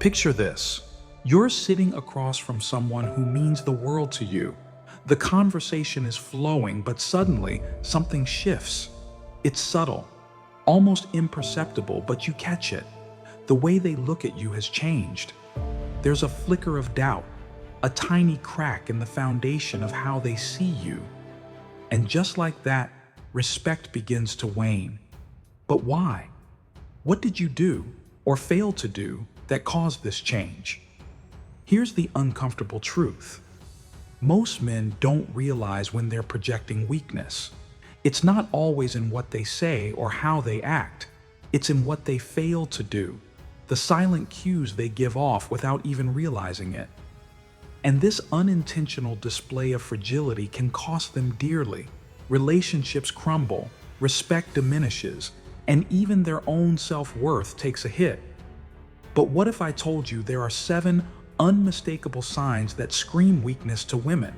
Picture this. You're sitting across from someone who means the world to you. The conversation is flowing, but suddenly something shifts. It's subtle, almost imperceptible, but you catch it. The way they look at you has changed. There's a flicker of doubt, a tiny crack in the foundation of how they see you. And just like that, respect begins to wane. But why? What did you do, or fail to do, that caused this change? Here's the uncomfortable truth. Most men don't realize when they're projecting weakness. It's not always in what they say or how they act. It's in what they fail to do, the silent cues they give off without even realizing it. And this unintentional display of fragility can cost them dearly. Relationships crumble, respect diminishes, and even their own self-worth takes a hit. But what if I told you there are 7 unmistakable signs that scream weakness to women?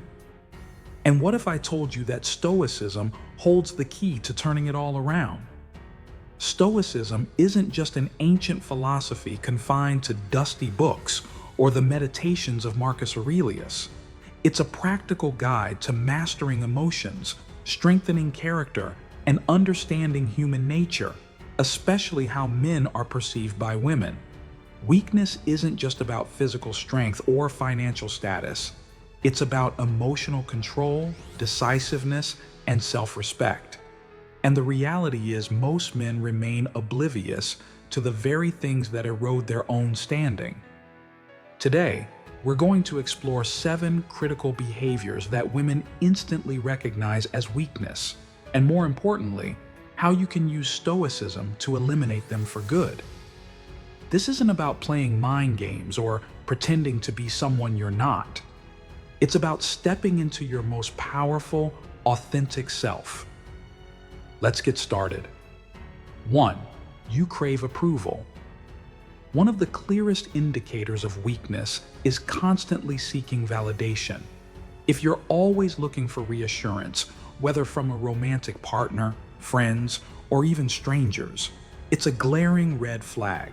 And what if I told you that Stoicism holds the key to turning it all around? Stoicism isn't just an ancient philosophy confined to dusty books or the meditations of Marcus Aurelius. It's a practical guide to mastering emotions, strengthening character, and understanding human nature, especially how men are perceived by women. Weakness isn't just about physical strength or financial status. It's about emotional control, decisiveness, and self-respect. And the reality is most men remain oblivious to the very things that erode their own standing. Today, we're going to explore 7 critical behaviors that women instantly recognize as weakness, and more importantly, how you can use Stoicism to eliminate them for good. This isn't about playing mind games or pretending to be someone you're not. It's about stepping into your most powerful, authentic self. Let's get started. 1. You crave approval. One of the clearest indicators of weakness is constantly seeking validation. If you're always looking for reassurance, whether from a romantic partner, friends, or even strangers, it's a glaring red flag.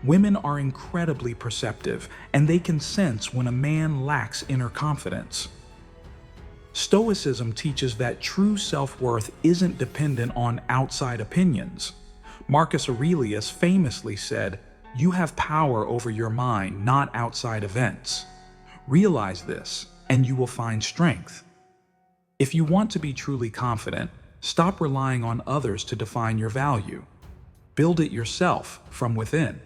Women are incredibly perceptive, and they can sense when a man lacks inner confidence. Stoicism teaches that true self-worth isn't dependent on outside opinions. Marcus Aurelius famously said, "You have power over your mind, not outside events." Realize this, and you will find strength. If you want to be truly confident, stop relying on others to define your value. Build it yourself from within.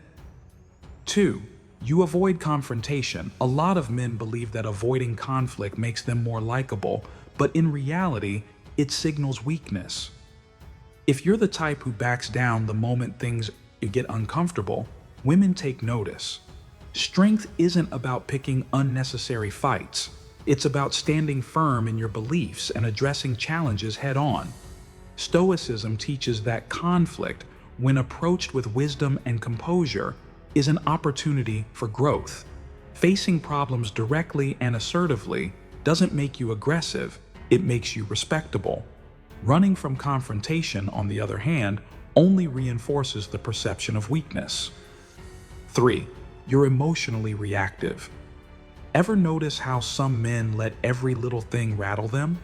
2. You avoid confrontation. A lot of men believe that avoiding conflict makes them more likable, but in reality, it signals weakness. If you're the type who backs down the moment things get uncomfortable, women take notice. Strength isn't about picking unnecessary fights. It's about standing firm in your beliefs and addressing challenges head-on. Stoicism teaches that conflict, when approached with wisdom and composure, is an opportunity for growth. Facing problems directly and assertively doesn't make you aggressive, it makes you respectable. Running from confrontation, on the other hand, only reinforces the perception of weakness. 3. You're emotionally reactive. Ever notice how some men let every little thing rattle them?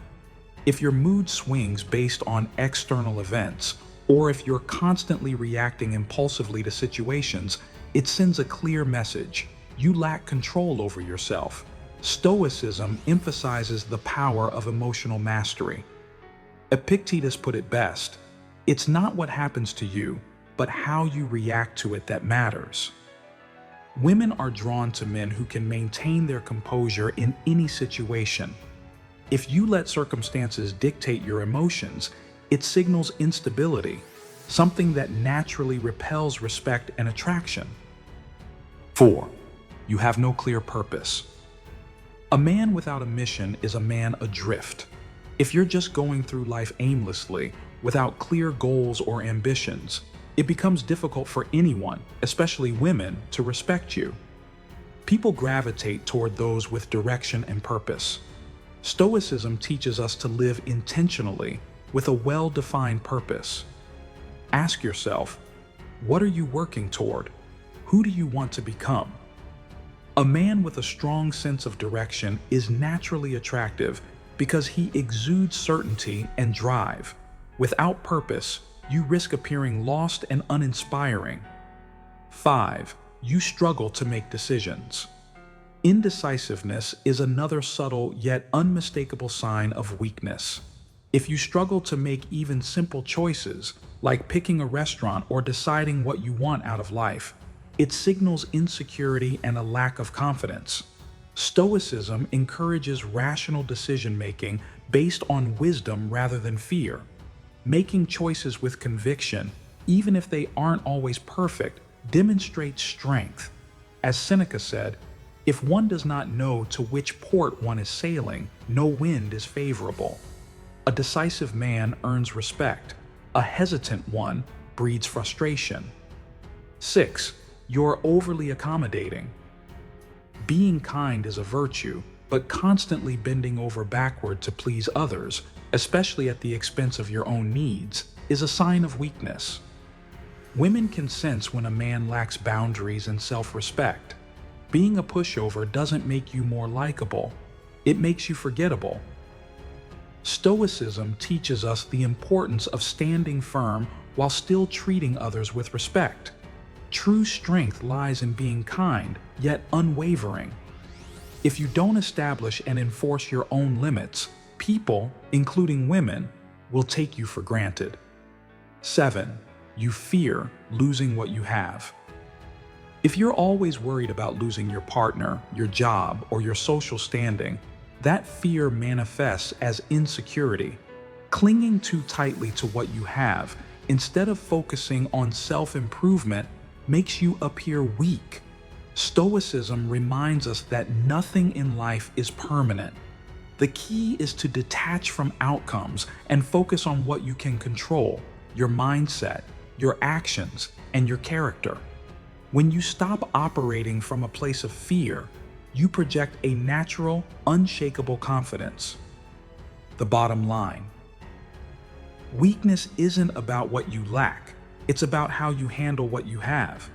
If your mood swings based on external events, or if you're constantly reacting impulsively to situations, it sends a clear message. You lack control over yourself. Stoicism emphasizes the power of emotional mastery. Epictetus put it best, "It's not what happens to you, but how you react to it that matters." Women are drawn to men who can maintain their composure in any situation. If you let circumstances dictate your emotions, it signals instability, something that naturally repels respect and attraction. 4. You have no clear purpose. A man without a mission is a man adrift. If you're just going through life aimlessly, without clear goals or ambitions, it becomes difficult for anyone, especially women, to respect you. People gravitate toward those with direction and purpose. Stoicism teaches us to live intentionally with a well-defined purpose. Ask yourself, what are you working toward? Who do you want to become? A man with a strong sense of direction is naturally attractive because he exudes certainty and drive. Without purpose, you risk appearing lost and uninspiring. 5. You struggle to make decisions. Indecisiveness is another subtle yet unmistakable sign of weakness. If you struggle to make even simple choices, like picking a restaurant or deciding what you want out of life, it signals insecurity and a lack of confidence. Stoicism encourages rational decision-making based on wisdom rather than fear. Making choices with conviction, even if they aren't always perfect, demonstrates strength. As Seneca said, if one does not know to which port one is sailing, no wind is favorable. A decisive man earns respect. A hesitant one breeds frustration. 6. You're overly accommodating. Being kind is a virtue, but constantly bending over backward to please others, especially at the expense of your own needs, is a sign of weakness. Women can sense when a man lacks boundaries and self-respect. Being a pushover doesn't make you more likable. It makes you forgettable. Stoicism teaches us the importance of standing firm while still treating others with respect. True strength lies in being kind, yet unwavering. If you don't establish and enforce your own limits, people, including women, will take you for granted. 7. You fear losing what you have. If you're always worried about losing your partner, your job, or your social standing, that fear manifests as insecurity. Clinging too tightly to what you have, instead of focusing on self-improvement, makes you appear weak. Stoicism reminds us that nothing in life is permanent. The key is to detach from outcomes and focus on what you can control: your mindset, your actions, and your character. When you stop operating from a place of fear, you project a natural, unshakable confidence. The bottom line: weakness isn't about what you lack, it's about how you handle what you have.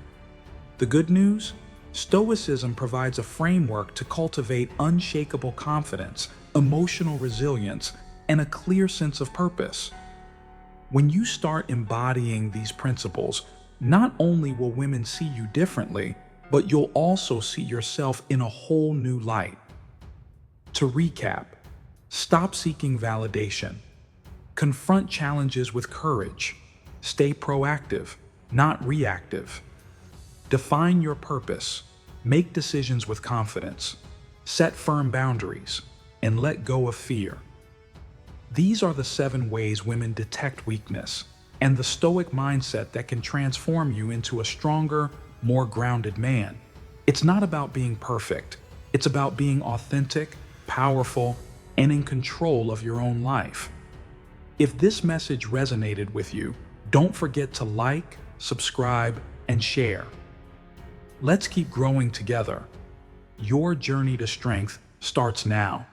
The good news? Stoicism provides a framework to cultivate unshakable confidence, emotional resilience, and a clear sense of purpose. When you start embodying these principles, not only will women see you differently, but you'll also see yourself in a whole new light. To recap, stop seeking validation. Confront challenges with courage. Stay proactive, not reactive. Define your purpose. Make decisions with confidence. Set firm boundaries, and let go of fear. These are the 7 ways women detect weakness, and the Stoic mindset that can transform you into a stronger, more grounded man. It's not about being perfect. It's about being authentic, powerful, and in control of your own life. If this message resonated with you, don't forget to like, subscribe, and share. Let's keep growing together. Your journey to strength starts now.